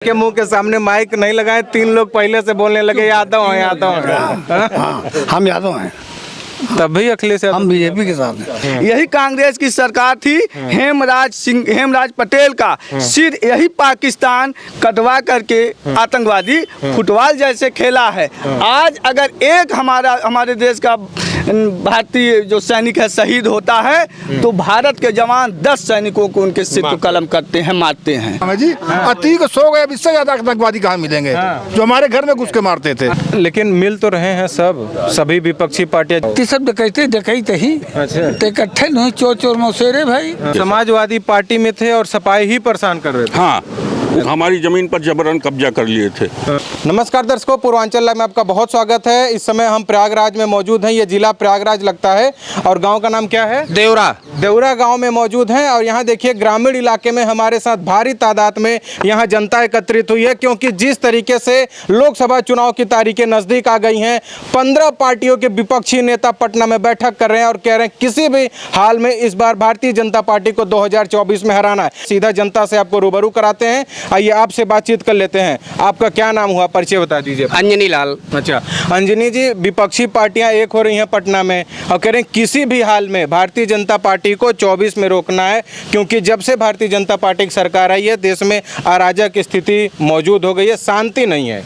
के मुंह के सामने माइक नहीं लगाए, 3 लोग पहले से बोलने लगे यादव हैं यादव हैं। हम यादव हैं, तब भी अखिलेश यादव हम बीजेपी के साथ हैं। यही कांग्रेस की सरकार थी, हेमराज पटेल का सिर यही पाकिस्तान कटवा करके आतंकवादी फुटबॉल जैसे खेला है। आज अगर एक हमारे देश का भारतीय जो सैनिक है शहीद होता है तो भारत के जवान 10 सैनिकों को उनके सिर को कलम करते हैं, मारते हैं। जी अतीक सो गए, इससे ज्यादा आतंकवादी कहाँ मिलेंगे जो हमारे घर में घुस के मारते थे। लेकिन मिल तो रहे हैं सभी विपक्षी पार्टियां। सब डकैते ही इकट्ठे नहीं, चोर मौसेरे भाई। समाजवादी पार्टी में थे और सपाई ही परेशान कर रहे थे। हाँ, हमारी जमीन पर जबरन कब्जा कर लिए थे। नमस्कार दर्शकों, पूर्वांचल लाइव में आपका बहुत स्वागत है। इस समय हम प्रयागराज में मौजूद हैं। ये जिला प्रयागराज लगता है और गांव का नाम क्या है? देवरा गांव में मौजूद हैं। और यहाँ देखिए ग्रामीण इलाके में हमारे साथ भारी तादाद में यहाँ जनता एकत्रित हुई है, क्योंकि जिस तरीके से लोकसभा चुनाव की तारीखें नज़दीक आ गई हैं, 15 पार्टियों के विपक्षी नेता पटना में बैठक कर रहे हैं और कह रहे हैं किसी भी हाल में इस बार भारतीय जनता पार्टी को 2024 में हराना है। सीधा जनता से आपको रूबरू कराते हैं। आइए आपसे बातचीत कर लेते हैं। आपका क्या नाम हुआ, परिचय बता दीजिए। अंजनी लाल। अच्छा अंजनी जी, विपक्षी पार्टियां एक हो रही हैं पटना में और कह रहे हैं किसी भी हाल में भारतीय जनता पार्टी को 24 में रोकना है, क्योंकि जब से भारतीय जनता पार्टी की सरकार आई है देश में अराजक स्थिति मौजूद हो गई है, शांति नहीं है।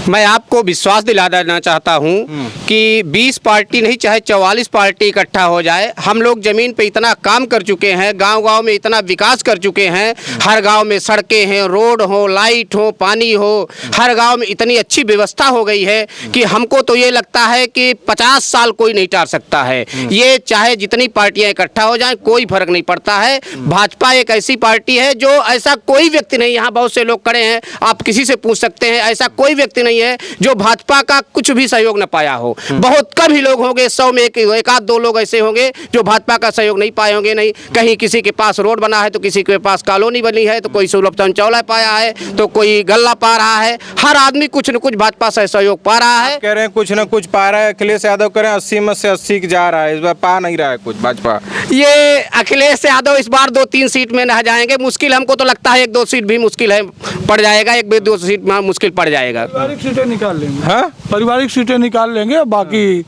मैं आपको विश्वास दिला देना चाहता हूं कि 20 पार्टी नहीं चाहे 44 पार्टी इकट्ठा हो जाए, हम लोग जमीन पे इतना काम कर चुके हैं, गांव-गांव में इतना विकास कर चुके हैं। हर गांव में सड़कें हैं, रोड हो, लाइट हो, पानी हो, हर गांव में इतनी अच्छी व्यवस्था हो गई है कि हमको तो ये लगता है कि 50 साल कोई नहीं टाल सकता है। ये चाहे जितनी पार्टियां इकट्ठा हो जाएं कोई फर्क नहीं पड़ता है। भाजपा एक ऐसी पार्टी है जो ऐसा कोई व्यक्ति नहीं, यहाँ बहुत से लोग खड़े हैं, आप किसी से पूछ सकते हैं, ऐसा कोई व्यक्ति नहीं है जो भाजपा का कुछ भी सहयोग न पाया हो। बहुत कम ही लोग होंगे, 100 में एक आध 2 लोग ऐसे होंगे जो भाजपा का सहयोग नहीं पाए होंगे। नहीं कहीं किसी के पास रोड बना है तो किसी के पास कॉलोनी बनी है तो कोई सुलभ चौला पाया है तो कोई गल्ला पा रहा है। हर आदमी कुछ न कुछ भाजपा से सहयोग पा रहा है। कह रहे हैं कुछ न कुछ पा रहा है। अखिलेश यादव कह रहे हैं 80 में से 80 की जा रहा है, इस बार पा नहीं रहा है कुछ भाजपा। ये अखिलेश यादव इस बार 2-3 सीट में रह जाएंगे। मुश्किल हमको तो लगता है 1-2 सीट भी मुश्किल है, पड़ जाएगा। 1-2 सीट में मुश्किल पड़ जाएगा। पारिवारिक सीटें निकाल लेंगे। हाँ, पारिवारिक सीटें निकाल लेंगे, बाकी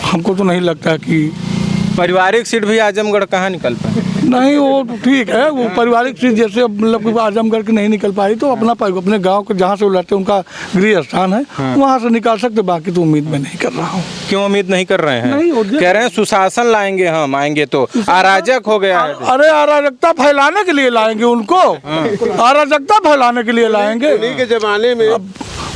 हमको तो नहीं लगता कि पारिवारिक सीट भी आजमगढ़ कहाँ निकल पाए। नहीं, वो तो ठीक है। वो पारिवारिक सीट जैसे मतलब आजमगढ़ की नहीं निकल पाई तो अपने गांव के जहाँ से वो लड़ते उनका गृह स्थान है, वहाँ से निकाल सकते। बाकी तो उम्मीद मैं नहीं कर रहा हूँ। क्यों उम्मीद नहीं कर रहे हैं? नहीं, कह रहे हैं सुशासन लाएंगे, हम आएंगे तो अराजक हो गया है। अरे अराजकता फैलाने के लिए लाएंगे उनको, अराजकता फैलाने के लिए लाएंगे। उन्हीं के जमाने में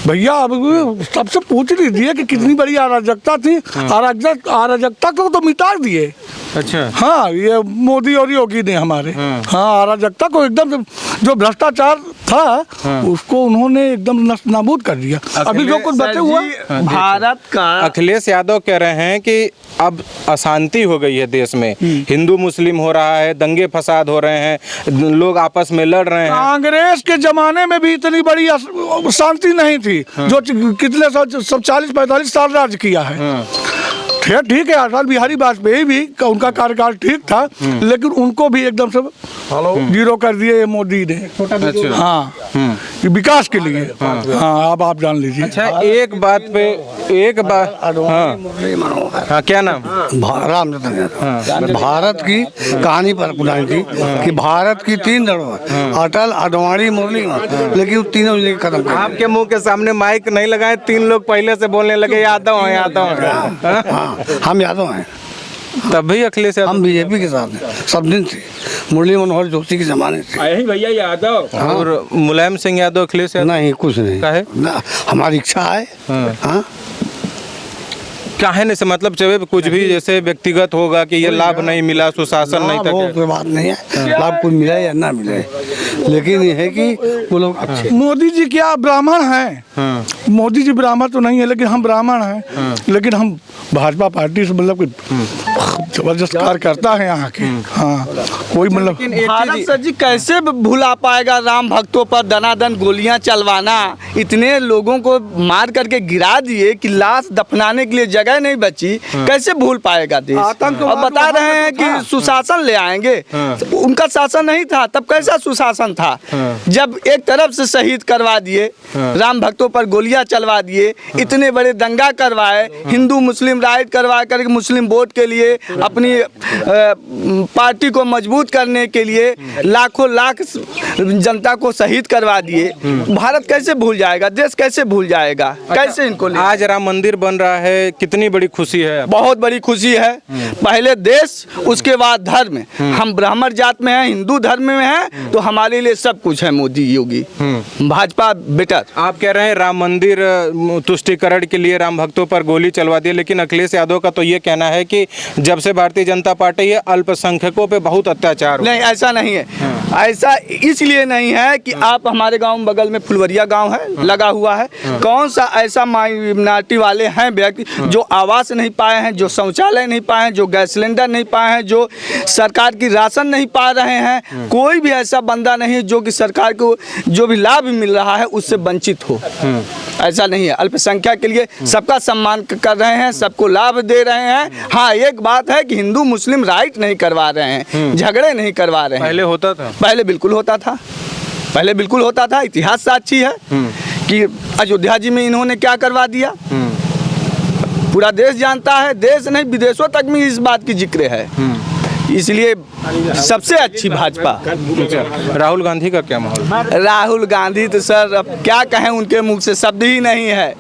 भैया अब सबसे पूछ लीजिए कि कितनी बड़ी अराजकता थी। अराजकता को तो मिटा दिए। अच्छा हाँ, ये मोदी और योगी ने हमारे हाँ अराजकता को एकदम, जो भ्रष्टाचार था उसको उन्होंने एकदम नाबूद कर दिया। अभी जो कुछ बचे हुआ भारत का। अखिलेश यादव कह रहे हैं कि अब अशांति हो गई है देश में, हिंदू मुस्लिम हो रहा है, दंगे फसाद हो रहे हैं, लोग आपस में लड़ रहे हैं। कांग्रेस के जमाने में भी इतनी बड़ी शांति नहीं थी जो कितने सब 40-45 साल राज किया है। ठीक है, अटल बिहारी वाजपेयी भी उनका कार्यकाल ठीक था, लेकिन उनको भी एकदम से जीरो कर दिए मोदी ने। अच्छा। हाँ, विकास के लिए। हाँ, अब आप जान लीजिए। अच्छा एक बात हाँ, क्या नाम? रामचंद्र। भारत की कहानी पर बुलाई थी कि भारत की 3 धरोहर अटल, आडवाणी, मुरली, लेकिन तीनों ने खत्म कर। आपके मुंह के सामने माइक नहीं लगाए, 3 लोग पहले से बोलने लगे यादव हैं यादव हैं। हम यादव हैं, तब भी अखिलेश यादव। हम बीजेपी के साथ हैं, सब दिन से मुरली मनोहर जोशी के जमाने से। यही भैया यादव। हाँ। और मुलायम सिंह यादव, अखिलेश यादव नहीं, कुछ नहीं काहे? ना, हमारी इच्छा है। हाँ, काहे नहीं से मतलब जब कुछ भी जैसे व्यक्तिगत होगा कि ये लाभ नहीं मिला, सुशासन नहीं था, वो कोई बात नहीं है, लाभ कुछ मिले या ना मिले, लेकिन ये है कि वो लोग अच्छे। मोदी जी क्या ब्राह्मण हैं? मोदी जी ब्राह्मण तो नहीं है, लेकिन हम ब्राह्मण हैं। लेकिन हम भाजपा पार्टी से मतलब जबरदस्त कार्यकर्ता है यहाँ के। हाँ, कोई मतलब भारत सर जी कैसे भुला पाएगा राम भक्तों पर दनादन गोलियां चलवाना, इतने लोगों को मार करके गिरा दिए कि लाश दफनाने के लिए जगह नहीं बची, कैसे भूल पाएगा देश। और बता रहे हैं कि सुशासन ले आएंगे, उनका शासन नहीं था तब कैसा सुशासन था, जब एक तरफ से शहीद करवा दिए, राम भक्तों पर गोलियां चलवा दिए, इतने बड़े दंगा करवाए, हिंदू मुस्लिम राइट करवा करके मुस्लिम वोट के लिए अपनी पार्टी को मजबूत करने के लिए लाखों लाख जनता को शहीद करवा दिए। भारत कैसे भूल जाएगा, देश कैसे भूल जाएगा, कैसे इनको ले? आज राम मंदिर बन रहा है, कितनी बड़ी खुशी है? बहुत बड़ी खुशी है। पहले देश, उसके बाद धर्म। हम ब्राह्मण जात में हैं, हिंदू धर्म में हैं, तो हमारे लिए सब कुछ है मोदी योगी, भाजपा बेटर। आप कह रहे हैं राम मंदिर तुष्टिकरण के लिए राम भक्तों पर गोली चलवा दी, लेकिन अखिलेश यादव का तो ये कहना है कि जब से भारतीय जनता पार्टी है अल्पसंख्यकों पे बहुत अत्याचार। नहीं, ऐसा नहीं है। ऐसा इसलिए नहीं है कि आप हमारे गांव बगल में फुलवरिया गांव है, लगा हुआ है, कौन सा ऐसा माइनॉरिटी वाले हैं व्यक्ति जो आवास नहीं पाए हैं, जो शौचालय नहीं पाए हैं, जो गैस सिलेंडर नहीं पाए हैं, जो सरकार की राशन नहीं पा रहे हैं। कोई भी ऐसा बंदा नहीं है जो कि सरकार को जो भी लाभ मिल रहा है उससे वंचित हो। ऐसा नहीं है। अल्पसंख्यक के लिए सबका सम्मान कर रहे हैं, सबको लाभ दे रहे हैं। हाँ, एक बात है कि हिंदू मुस्लिम राइट नहीं करवा रहे हैं, झगड़े नहीं करवा रहे हैं। पहले होता था, पहले बिल्कुल होता था, पहले बिल्कुल होता था। इतिहास साक्षी है कि अयोध्या जी में इन्होंने क्या करवा दिया, पूरा देश जानता है, देश नहीं विदेशों तक में इस बात की जिक्र है। इसलिए सबसे अच्छी भाजपा। राहुल गांधी का क्या माहौल? राहुल गांधी तो सर अब क्या कहें, उनके मुख से शब्द ही नहीं है।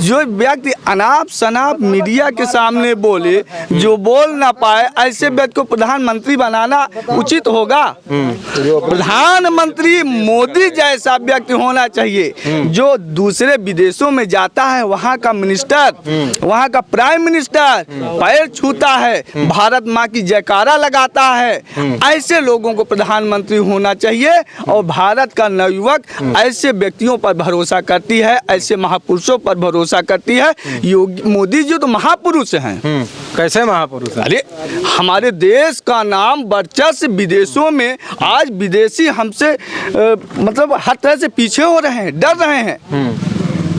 जो व्यक्ति अनाप शनाप मीडिया के सामने बोले, जो बोल ना पाए, ऐसे व्यक्ति को प्रधानमंत्री बनाना उचित होगा? प्रधानमंत्री मोदी जैसा व्यक्ति होना चाहिए, जो दूसरे विदेशों में जाता है, वहाँ का मिनिस्टर, वहाँ का प्राइम मिनिस्टर पैर छूता है, भारत माँ की जयकारा लगाता है। ऐसे लोगों को प्रधानमंत्री होना चाहिए। और भारत का नवयुवक ऐसे व्यक्तियों पर भरोसा करती है, ऐसे महापुरुषों पर भरोसा करती है। योगी मोदी जी तो महापुरुष हैं। कैसे महापुरुष? अरे हमारे देश का नाम वर्चस्व विदेशों में, आज विदेशी हमसे मतलब हर तरह से पीछे हो रहे हैं, डर रहे हैं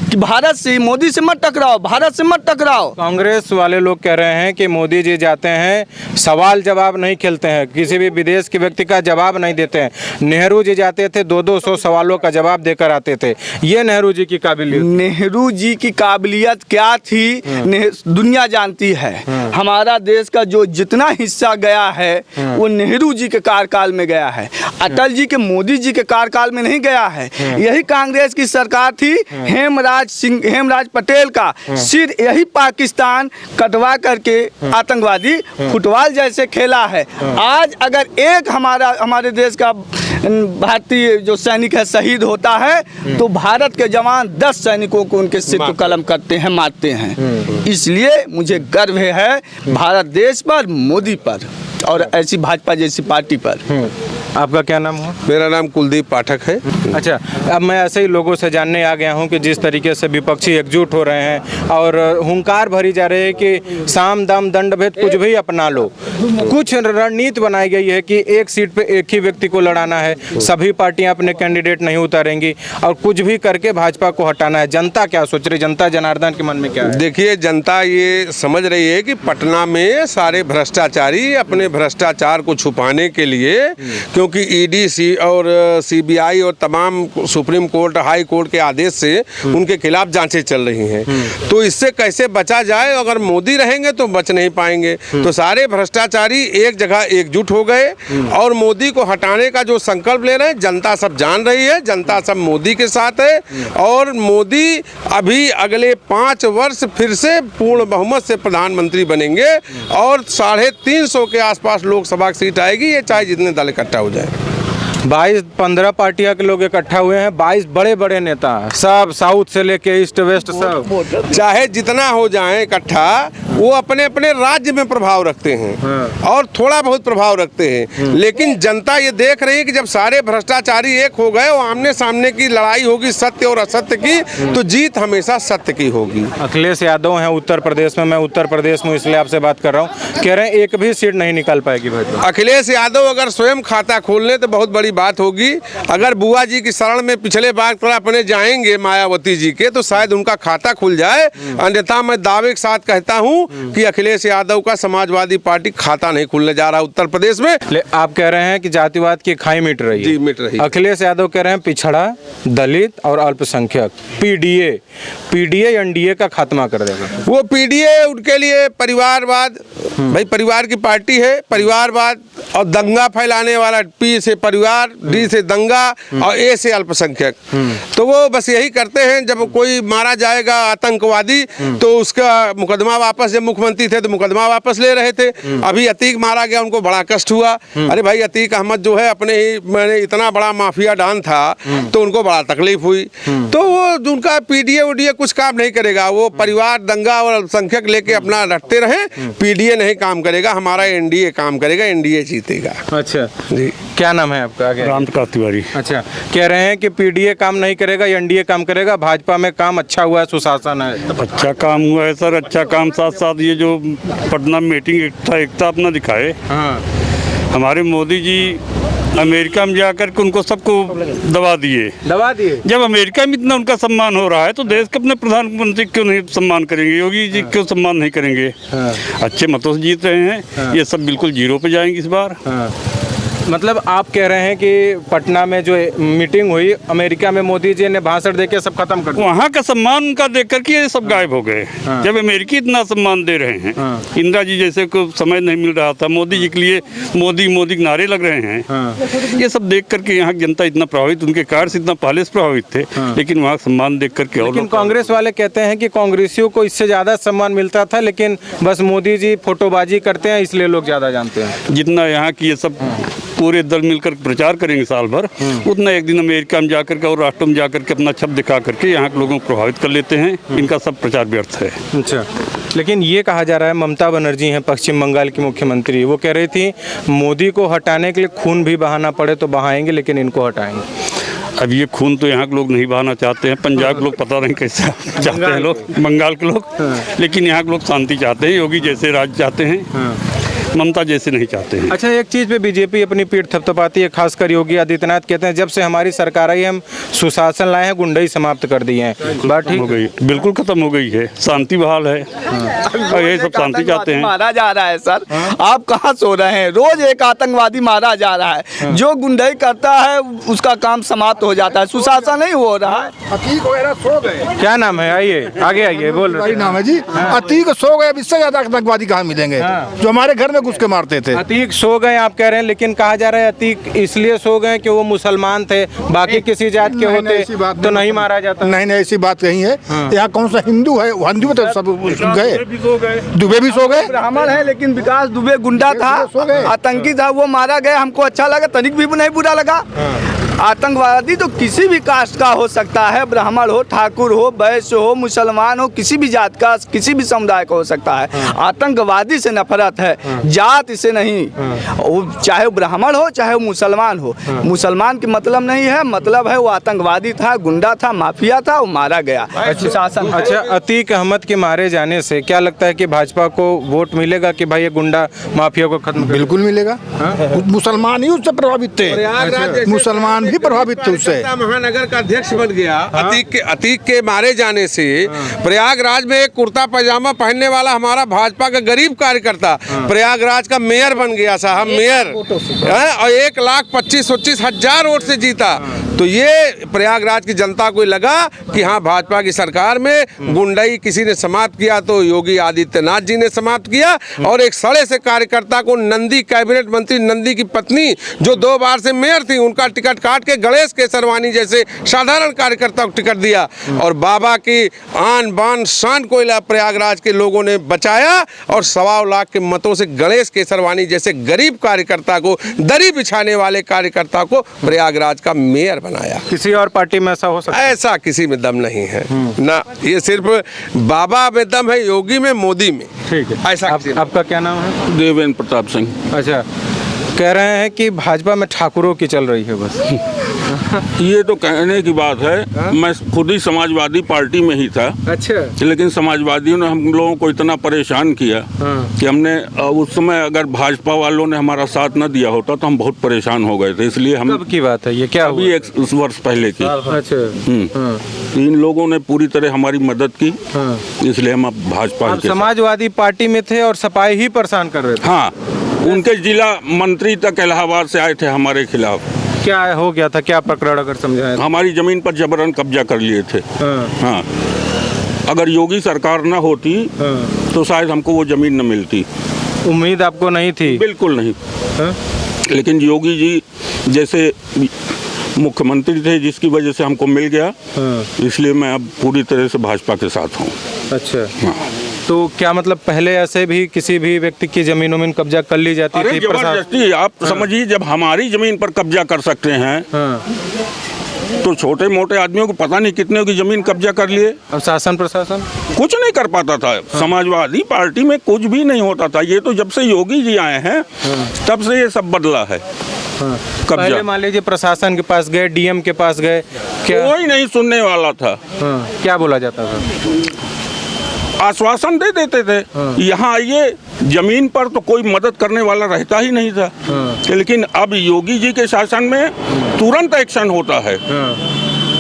कि भारत से, मोदी से मत टकराओ, भारत से मत टकराओ। कांग्रेस वाले लोग कह रहे हैं कि मोदी जी जाते हैं, सवाल जवाब नहीं खेलते हैं, किसी भी विदेश के व्यक्ति का जवाब नहीं देते हैं। नेहरू जी जाते थे, 200 सवालों का जवाब देकर आते थे। ये नेहरू जी की काबिलियत। नेहरू जी की काबिलियत क्या थी दुनिया जानती है। हमारा देश का जो जितना हिस्सा गया है वो नेहरू जी के कार्यकाल में गया है, अटल जी के, मोदी जी के कार्यकाल में नहीं गया है। यही कांग्रेस की सरकार थी, हेमराज पटेल का सिर यही पाकिस्तान कटवा करके आतंकवादी फुटबॉल जैसे खेला है। आज अगर एक हमारे देश का भारतीय जो सैनिक है शहीद होता है तो भारत के जवान 10 सैनिकों को उनके सिर को कलम करते हैं, मारते हैं। इसलिए मुझे गर्व है भारत देश पर, मोदी पर और ऐसी भाजपा जैसी पार्टी पर। आपका क्या नाम है? मेरा नाम कुलदीप पाठक है। अच्छा, अब मैं ऐसे ही लोगों से जानने आ गया हूं कि जिस तरीके से विपक्षी एकजुट हो रहे हैं और हुंकार भरी जा रही है कि साम दाम दंड भेद कुछ भी अपना लो। कुछ रणनीति बनाई गई है कि एक सीट पे एक ही व्यक्ति को लड़ाना है, सभी पार्टियां अपने कैंडिडेट नहीं उतारेंगी और कुछ भी करके भाजपा को हटाना है। जनता क्या सोच रही, जनता जनार्दन के मन में क्या है? देखिए, जनता ये समझ रही है कि पटना में सारे भ्रष्टाचारी अपने भ्रष्टाचार को छुपाने के लिए, क्योंकि ईडी और सीबीआई और तमाम सुप्रीम कोर्ट, हाई कोर्ट के आदेश से उनके खिलाफ जांचें चल रही हैं, तो इससे कैसे बचा जाए? अगर मोदी रहेंगे तो बच नहीं पाएंगे। तो सारे भ्रष्टाचारी एक जगह एकजुट हो गए और मोदी को हटाने का जो संकल्प ले रहे हैं, जनता सब जान रही है, जनता सब मोदी के साथ है। और मोदी अभी अगले 5 वर्ष फिर से पूर्ण बहुमत से प्रधानमंत्री बनेंगे और 350 के आसपास लोकसभा की सीट आएगी, ये चाहे जितने दल इकट्ठा हो जाए। 22-15 पार्टियां के लोग इकट्ठा हुए हैं, 22 बड़े बड़े नेता, सब साउथ से लेके ईस्ट वेस्ट सब। चाहे जितना हो जाए इकट्ठा, वो अपने अपने राज्य में प्रभाव रखते हैं और थोड़ा बहुत प्रभाव रखते हैं, लेकिन जनता ये देख रही है कि जब सारे भ्रष्टाचारी एक हो गए और आमने सामने की लड़ाई होगी सत्य और असत्य की, तो जीत हमेशा सत्य की होगी। अखिलेश यादव हैं उत्तर प्रदेश में, मैं उत्तर प्रदेश में इसलिए आपसे बात कर रहा हूँ, कह रहे हैं एक भी सीट नहीं निकाल पाएगी भाजपा। अखिलेश यादव अगर स्वयं खाता खोलने तो बहुत बड़ी बात होगी। अगर बुआ जी की शरण में पिछले बार थोड़ा अपने जाएंगे मायावती जी के, तो शायद उनका खाता खुल जाए, अन्यथा मैं दावे के साथ कहता हूं कि अखिलेश यादव का समाजवादी पार्टी खाता नहीं खुलने जा रहा उत्तर प्रदेश में। आप कह रहे हैं कि जातिवाद की खाई मिट रही है। जी, मिट रही है। अखिलेश यादव कह रहे हैं पिछड़ा, दलित और अल्पसंख्यक पीडीए एनडीए का खात्मा कर देगा। वो पीडीए उनके लिए परिवारवाद, भाई परिवार की पार्टी है, परिवारवाद और दंगा फैलाने वाला, पी से परिवार, डी से दंगा और ए से अल्पसंख्यक, तो वो बस यही करते हैं। जब कोई मारा जाएगा आतंकवादी तो उसका मुकदमा वापस, जब मुख्यमंत्री थे तो मुकदमा वापस ले रहे थे। अभी अतीक मारा गया, उनको बड़ा कष्ट हुआ। अरे भाई अतीक अहमद जो है अपने ही मैंने इतना बड़ा माफिया डॉन था, तो उनको बड़ा तकलीफ हुई। तो वो उनका पीडीए उडीए कुछ काम नहीं करेगा, वो परिवार दंगा और अल्पसंख्यक लेके अपना रखते रहे। पीडीए नहीं काम करेगा, हमारा एनडीए काम करेगा, एनडीए जीतेगा। अच्छा जी, क्या नाम है आपका? आगे राम प्रकाश तिवारी। अच्छा, कह रहे हैं कि पीडीए काम नहीं करेगा, एनडीए काम करेगा, भाजपा में काम अच्छा हुआ है, सुशासन है। अच्छा काम हुआ है सर, अच्छा काम। साथ साथ ये जो पटना में मीटिंग एकता अपना दिखाए। हाँ, हमारे मोदी जी अमेरिका में जाकर के उनको सबको दबा दिए। जब अमेरिका में इतना उनका सम्मान हो रहा है, तो देश के अपने प्रधानमंत्री क्यों नहीं सम्मान करेंगे? योगी जी क्यों सम्मान नहीं करेंगे? अच्छे मतों से जीत रहे हैं। ये सब बिल्कुल जीरो पे जाएंगे इस बार। मतलब आप कह रहे हैं कि पटना में जो मीटिंग हुई, अमेरिका में मोदी जी ने भाषण देके सब खत्म कर दिया। वहाँ का सम्मान उनका देख करके ये सब गायब हो गए। जब अमेरिकी इतना सम्मान दे रहे हैं, इंदिरा जी जैसे को समय नहीं मिल रहा था, मोदी जी के लिए मोदी मोदी के नारे लग रहे हैं। ये सब देख करके यहाँ की जनता इतना प्रभावित, उनके कार्य से इतना पहले से प्रभावित थे, लेकिन वहाँ सम्मान देख करके। और लेकिन कांग्रेस वाले कहते हैं कि कांग्रेसियों को इससे ज्यादा सम्मान मिलता था, लेकिन बस मोदी जी फोटोबाजी करते हैं इसलिए लोग ज्यादा जानते हैं। जितना यहाँ की ये सब पूरे दल मिलकर प्रचार करेंगे साल भर, उतना एक दिन अमेरिका में जाकर के और राष्ट्रों में जाकर के अपना छप दिखा करके यहाँ के लोगों को प्रभावित कर लेते हैं। इनका सब प्रचार व्यर्थ है। अच्छा, लेकिन ये कहा जा रहा है, ममता बनर्जी हैं पश्चिम बंगाल की मुख्यमंत्री, वो कह रही थी मोदी को हटाने के लिए खून भी बहाना पड़े तो बहाएंगे, लेकिन इनको हटाएंगे। अब ये खून तो यहाँ के लोग नहीं बहाना चाहते हैं। पंजाब के लोग पता नहीं कैसा चाहते हैं लोग, बंगाल के लोग, लेकिन यहाँ के लोग शांति चाहते हैं। योगी जैसे राज चाहते हैं, ममता जैसे नहीं चाहते हैं। अच्छा, एक चीज़ पे बीजेपी अपनी पीठ थपथपाती है, खासकर योगी आदित्यनाथ कहते हैं जब से हमारी सरकार आई हम सुशासन लाए हैं, गुंडई समाप्त कर दी है। बात ठीक हो गई, बिल्कुल खत्म हो गई है, शांति बहाल है। और ये सब शांति चाहते हैं। मारा जा रहा है सर, आप कहाँ सो रहे हैं? रोज एक आतंकवादी मारा जा रहा है। जो गुंडई करता है उसका काम समाप्त हो जाता है, सुशासन नहीं हो रहा है। अतीक वगैरह सो गए। क्या नाम है? आइए आगे आइए, बोल रहे नाम है जी अतीक सो गए। अब इससे ज्यादा आतंकवादी कहाँ मिलेंगे जो हमारे घर में घुस के मारते थे? अतीक सो गए आप कह रहे हैं, लेकिन कहा जा रहा है अतीक इसलिए सो गए कि वो मुसलमान थे, बाकी किसी जात के होते तो नहीं मारा जाता। नहीं, ऐसी बात नहीं है। यहाँ कौन सा हिंदू है? हिंदू तो सब गए, दुबे भी सो गए। ब्राह्मण है, लेकिन विकास दुबे गुंडा था, आतंकी था, वो मारा गया। हमको अच्छा लगा, तनिक भी नहीं बुरा लगा। आतंकवादी तो किसी भी कास्ट का हो सकता है, ब्राह्मण हो, ठाकुर हो, वैश्य हो, मुसलमान हो, किसी भी जात का, किसी भी समुदाय का हो सकता है। आतंकवादी से नफरत है, जात से नहीं। चाहे वो ब्राह्मण हो, चाहे वो मुसलमान हो। मुसलमान की मतलब नहीं है, मतलब है वो आतंकवादी था, गुंडा था, माफिया था, वो मारा गया। शासन। अच्छा, अतीक अहमद के मारे जाने से क्या लगता है कि भाजपा को वोट मिलेगा कि भाई ये गुंडा माफिया को खत्म? बिल्कुल मिलेगा। मुसलमान ही उससे प्रभावित थे, मुसलमान भी प्रभावित थे उससे। महानगर का अध्यक्ष बन गया। अतीक के मारे जाने से प्रयागराज में एक कुर्ता पैजामा पहनने वाला हमारा भाजपा का गरीब कार्यकर्ता प्रयागराज का मेयर बन गया साहब, मेयर, और 1,25,25,000 वोट से जीता। तो ये प्रयागराज की जनता को लगा कि हाँ, भाजपा की सरकार में गुंडाई किसी ने समाप्त किया तो योगी आदित्यनाथ जी ने समाप्त किया। और एक सड़े से कार्यकर्ता को नंदी, कैबिनेट मंत्री नंदी की पत्नी जो 2 बार से मेयर थी, उनका टिकट काट के गणेश केसरवानी जैसे साधारण कार्यकर्ता को टिकट दिया। और बाबा की आन बान शान को प्रयागराज के लोगों ने बचाया और 1.25 लाख के मतों से गणेश केसरवानी जैसे गरीब कार्यकर्ता को, दरी बिछाने वाले कार्यकर्ता को प्रयागराज का मेयर बनाया। किसी और पार्टी में ऐसा हो सकता है? ऐसा किसी में दम नहीं है ना, ये सिर्फ बाबा में दम है, योगी में, मोदी में। ठीक है। ऐसा आपका क्या नाम है? देवेंद्र प्रताप सिंह। अच्छा, कह रहे हैं कि भाजपा में ठाकुरों की चल रही है बस। ये तो कहने की बात है। मैं खुद ही समाजवादी पार्टी में ही था। अच्छा। लेकिन समाजवादियों ने हम लोगों को इतना परेशान किया कि हमने उस समय अगर भाजपा वालों ने हमारा साथ न दिया होता तो हम बहुत परेशान हो गए थे। इसलिए हम, कब की बात है ये? क्या अभी 1 वर्ष पहले की। अच्छा। इन लोगों ने पूरी तरह हमारी मदद की, इसलिए हम अब भाजपा आप समाजवादी पार्टी में थे और सपाई ही परेशान कर रहे थे? हाँ, उनके जिला मंत्री तक इलाहाबाद से आए थे हमारे खिलाफ। क्या हो गया था? क्या प्रकरण अगर समझाएं? हमारी जमीन पर जबरन कब्जा कर लिए थे। हाँ, अगर योगी सरकार न होती तो शायद हमको वो जमीन न मिलती। उम्मीद आपको नहीं थी? बिल्कुल नहीं। लेकिन योगी जी जैसे मुख्यमंत्री थे जिसकी वजह से हमको मिल गया, इसलिए मैं अब पूरी तरह से भाजपा के साथ हूँ। अच्छा। तो क्या मतलब पहले ऐसे भी किसी भी व्यक्ति की जमीन उमीन कब्जा कर ली जाती थी? जबरदस्ती। आप समझिए, जब हमारी जमीन पर कब्जा कर सकते हैं तो छोटे मोटे आदमियों को पता नहीं कितने की जमीन कब्जा कर लिए। अब शासन प्रशासन कुछ नहीं कर पाता था। समाजवादी पार्टी में कुछ भी नहीं होता था। ये तो जब से योगी जी आए हैं तब से ये सब बदला है। पहले मान लीजिए प्रशासन के पास गए, डीएम के पास गए, क्या कोई नहीं सुनने वाला था। क्या बोला जाता था? आश्वासन दे देते थे, यहाँ आइए, जमीन पर तो कोई मदद करने वाला रहता ही नहीं था। लेकिन अब योगी जी के शासन में तुरंत एक्शन होता है।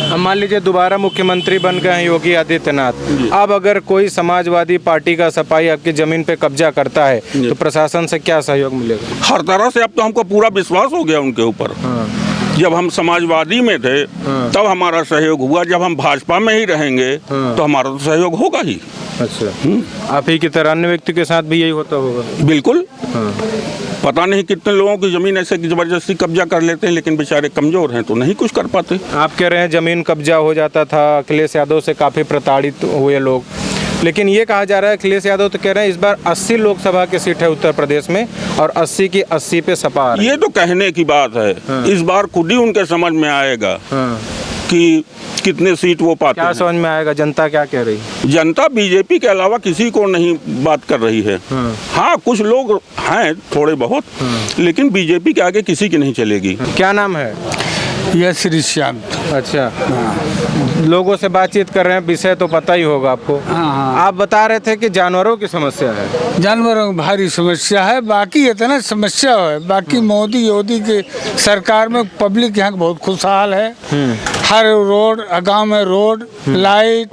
अब मान लीजिए दोबारा मुख्यमंत्री बन गए हैं योगी आदित्यनाथ, अब अगर कोई समाजवादी पार्टी का सपाई आपकी जमीन पे कब्जा करता है तो प्रशासन से क्या सहयोग मिलेगा? हर तरह से अब तो हमको पूरा विश्वास हो गया उनके ऊपर। जब हम समाजवादी में थे तब हमारा सहयोग हुआ, जब हम भाजपा में ही रहेंगे तो हमारा तो सहयोग होगा ही। अच्छा। आप ही की तरह अन्य व्यक्ति के साथ भी यही होता होगा? बिल्कुल। पता नहीं कितने लोगों की जमीन ऐसे जबरदस्ती कब्जा कर लेते हैं, लेकिन बेचारे कमजोर हैं तो नहीं कुछ कर पाते। आप कह रहे हैं जमीन कब्जा हो जाता था, अखिलेश यादव से काफ़ी प्रताड़ित हुए लोग, लेकिन ये कहा जा रहा है अखिलेश यादव तो कह रहे हैं इस बार 80 लोकसभा की सीट है उत्तर प्रदेश में और 80 की 80 पे सपा। ये तो कहने की बात है। इस बार खुद ही उनके समझ में आएगा कि कितने सीट वो पाते हैं। क्या समझ में आएगा? जनता क्या कह रही? जनता बीजेपी के अलावा किसी को नहीं बात कर रही है। हाँ, कुछ लोग हैं थोड़े बहुत, लेकिन बीजेपी के आगे किसी की नहीं चलेगी। क्या नाम है? यह श्री श्याम। अच्छा। लोगों से बातचीत कर रहे हैं, विषय तो पता ही होगा आपको। आप बता रहे थे कि जानवरों की समस्या है। जानवरों की भारी समस्या है, बाकी इतना समस्या है। बाकी मोदी योगी के सरकार में पब्लिक यहाँ बहुत खुशहाल है। हर रोड, गांव में रोड, लाइट,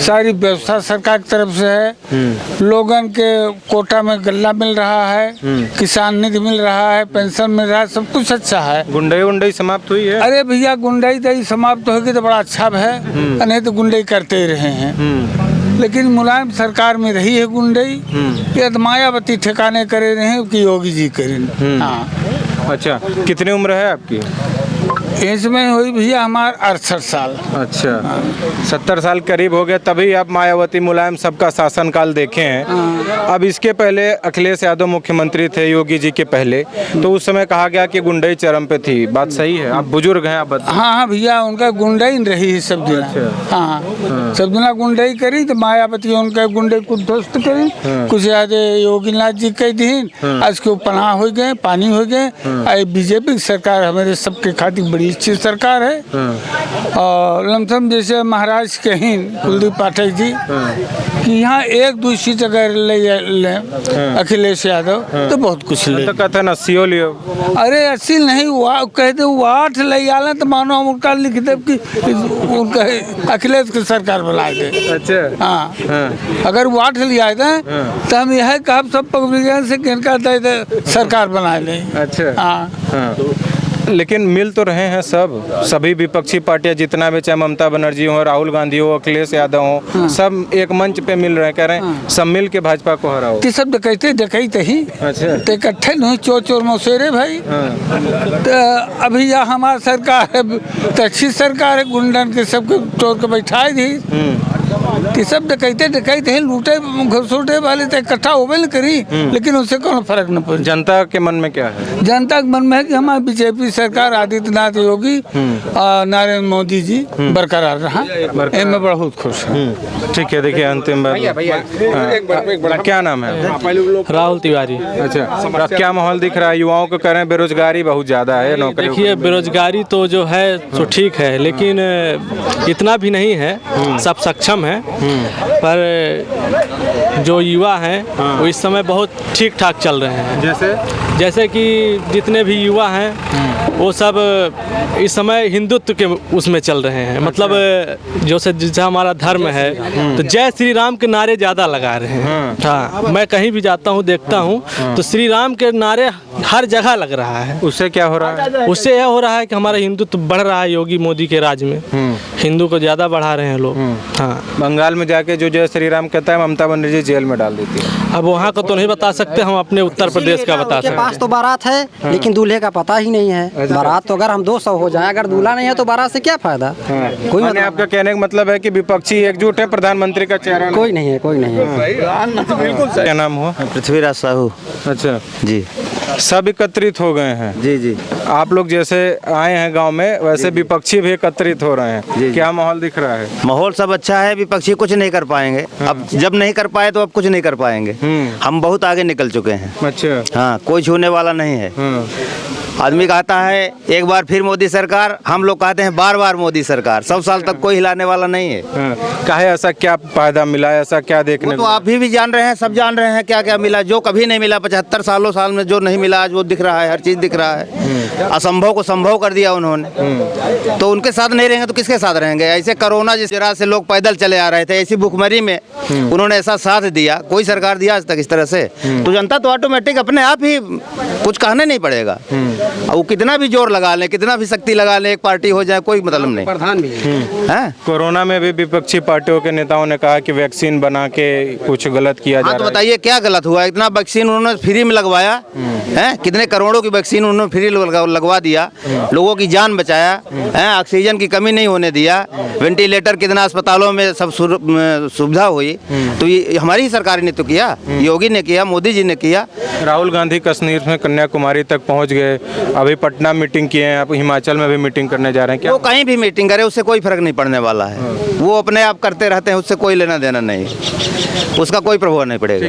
सारी व्यवस्था सरकार की तरफ से है। लोगन के कोटा में गल्ला मिल रहा है, किसान निधि मिल रहा है, पेंशन मिल रहा है, सब कुछ अच्छा है। गुंडाई समाप्त हुई है? अरे भैया, गुंडाई तो समाप्त होगी तो बड़ा अच्छा है, नहीं तो गुंडाई करते ही रहे हैं। लेकिन मुलायम सरकार में रही है गुंडाई, ये तो मायावती ठिकाने करे रहे कि योगी जी करें। हाँ। अच्छा, कितनी उम्र है आपकी? इसमें हुई भैया हमारे 68 साल। अच्छा। 70 साल करीब हो गए, तभी आप मायावती मुलायम सबका शासनकाल देखे हैं। अब इसके पहले अखिलेश यादव मुख्यमंत्री थे योगी जी के पहले, तो उस समय कहा गया कि गुंडाई चरम पे थी। बात सही है? आप बुजुर्ग हैं, आप बताइए। हाँ भैया, उनका गुंडाई रही है सब दिन। हाँ, सब दिन गुंडाई करी तो मायावती उनका गुंडे को ध्वस्त करी। कुछ ज्यादा योगीनाथ जी कह दिन, आज के पनाह हो गए, पानी हो गए। बीजेपी की सरकार हमारे सबके खातिर बड़ी अच्छी सरकार है। और लमसम जैसे महाराज कहीं कुलदीप पाठक जी कि यहाँ 1-2 सीट अगर ले अखिलेश यादव तो बहुत कुछ ले। तो कहते हैं 80 लियो। अरे 80 नहीं, कहते 8 ले आला तो मानो हम उनका लिख दे कि उनका अखिलेश की सरकार बना दे। अच्छा। हाँ, अगर वो 8 ले आए थे तो हम यह कहा सब पब्लिक से किनका सरकार बना लें। अच्छा। हाँ। लेकिन मिल तो रहे हैं सभी विपक्षी पार्टियां जितना भी, चाहे ममता बनर्जी हो, राहुल गांधी हो, अखिलेश यादव हो, सब एक मंच पे मिल रहे हैं, कह रहे हैं सब मिल के भाजपा को हराओ। तो सब डकैत ही अच्छा। तो इकट्ठे नहीं चोर मौसेरे भाई। तो अभी यहाँ हमारी सरकार है तो अच्छी सरकार है, गुंडन के सबके चोर के बैठाए दी। कि सब डकैते हैं, लूटे घुसूटे वाले तो इकट्ठा होवे न करी, लेकिन उससे कोई फर्क न पड़े। जनता के मन में क्या है? जनता के मन में है कि हमारी बीजेपी सरकार, आदित्यनाथ योगी और नरेंद्र मोदी जी बरकरार रहा, इनमें बहुत खुश है। ठीक है, देखिए अंतिम बात, क्या नाम है? राहुल तिवारी। अच्छा, क्या माहौल दिख रहा है? युवाओं को कह रहे हैं बेरोजगारी बहुत ज्यादा है, नौकरी। देखिए बेरोजगारी तो जो है तो ठीक है, लेकिन इतना भी नहीं है, सब सक्षम है, पर जो युवा हैं वो इस समय बहुत ठीक ठाक चल रहे हैं। जैसे कि जितने भी युवा हैं वो सब इस समय हिंदुत्व के उसमें चल रहे हैं, मतलब जैसा हमारा धर्म है तो जय श्री राम के नारे ज़्यादा लगा रहे हैं। हाँ, मैं कहीं भी जाता हूँ देखता हूँ तो श्री राम के नारे हर जगह लग रहा है। उससे क्या हो रहा है? उससे यह हो रहा है कि हमारा हिंदुत्व बढ़ रहा है, योगी मोदी के राज में हिंदू को ज़्यादा बढ़ा रहे हैं लोग। हाँ, बंगाल में जाके जो जय श्री राम कहता है ममता बनर्जी जेल में डाल देती है। अब वहाँ का तो नहीं बता सकते, हम अपने उत्तर प्रदेश का बता सकते हैं। पास तो बारात है लेकिन दूल्हे का पता ही नहीं है। बारात तो अगर हम 200 हो जाए, अगर दूल्हा नहीं है तो बारात से क्या फायदा? कोई मतलब आपका कहने का मतलब है कि विपक्षी एकजुट है, प्रधानमंत्री का चेहरा कोई नहीं है, कोई नहीं है। क्या नाम हो? पृथ्वीराज साहू। अच्छा जी, सब एकत्रित हो गए हैं। जी जी। आप लोग जैसे आए हैं गांव में, वैसे विपक्षी भी एकत्रित हो रहे हैं। क्या माहौल दिख रहा है? माहौल सब अच्छा है, विपक्षी कुछ नहीं कर पाएंगे। अब जब नहीं कर पाए तो अब कुछ नहीं कर पाएंगे। हम बहुत आगे निकल चुके हैं। अच्छा। हाँ, कोई छूने वाला नहीं है। आदमी कहता है एक बार फिर मोदी सरकार, हम लोग कहते हैं बार बार मोदी सरकार। 100 साल तक कोई हिलाने वाला नहीं है। काहे ऐसा क्या फायदा मिला, ऐसा क्या देखने तो आप भी जान रहे हैं, सब जान रहे हैं क्या क्या मिला, जो कभी नहीं मिला 75 साल में जो नहीं मिला आज वो दिख रहा है, हर चीज दिख रहा है। असंभव को संभव कर दिया उन्होंने। तो उनके साथ नहीं रहेंगे तो किसके साथ रहेंगे? ऐसे कोरोना जिस तरह से लोग पैदल चले आ रहे थे, ऐसी भूखमरी में उन्होंने ऐसा साथ दिया, कोई सरकार दिया आज तक इस तरह से? तो जनता तो ऑटोमेटिक अपने आप ही, कुछ कहने नहीं पड़ेगा। वो कितना भी जोर लगा लें, कितना भी शक्ति लगा लें, एक पार्टी हो जाए कोई मतलब नहीं। प्रधान भी है। कोरोना में भी विपक्षी पार्टियों के नेताओं ने कहा कि वैक्सीन बना के कुछ गलत किया जा रहा है। तो बताइए क्या गलत हुआ? इतना वैक्सीन उन्होंने फ्री में लगवाया है, कितने करोड़ों की वैक्सीन उन्होंने फ्री लगवा दिया, लोगों की जान बचाया है, ऑक्सीजन की कमी नहीं होने दिया, वेंटिलेटर कितना अस्पतालों में सब सुविधा हुई। तो ये हमारी ही सरकार ने तो किया, योगी ने किया, मोदी जी ने किया। राहुल गांधी कश्मीर में कन्याकुमारी तक पहुंच गए, अभी पटना मीटिंग किए हैं, अब हिमाचल में भी मीटिंग करने जा रहे हैं। क्या वो कहीं भी मीटिंग करे उससे कोई फर्क नहीं पड़ने वाला है। वो अपने आप करते रहते हैं, उससे कोई लेना देना नहीं, उसका कोई प्रभाव नहीं पड़ेगा।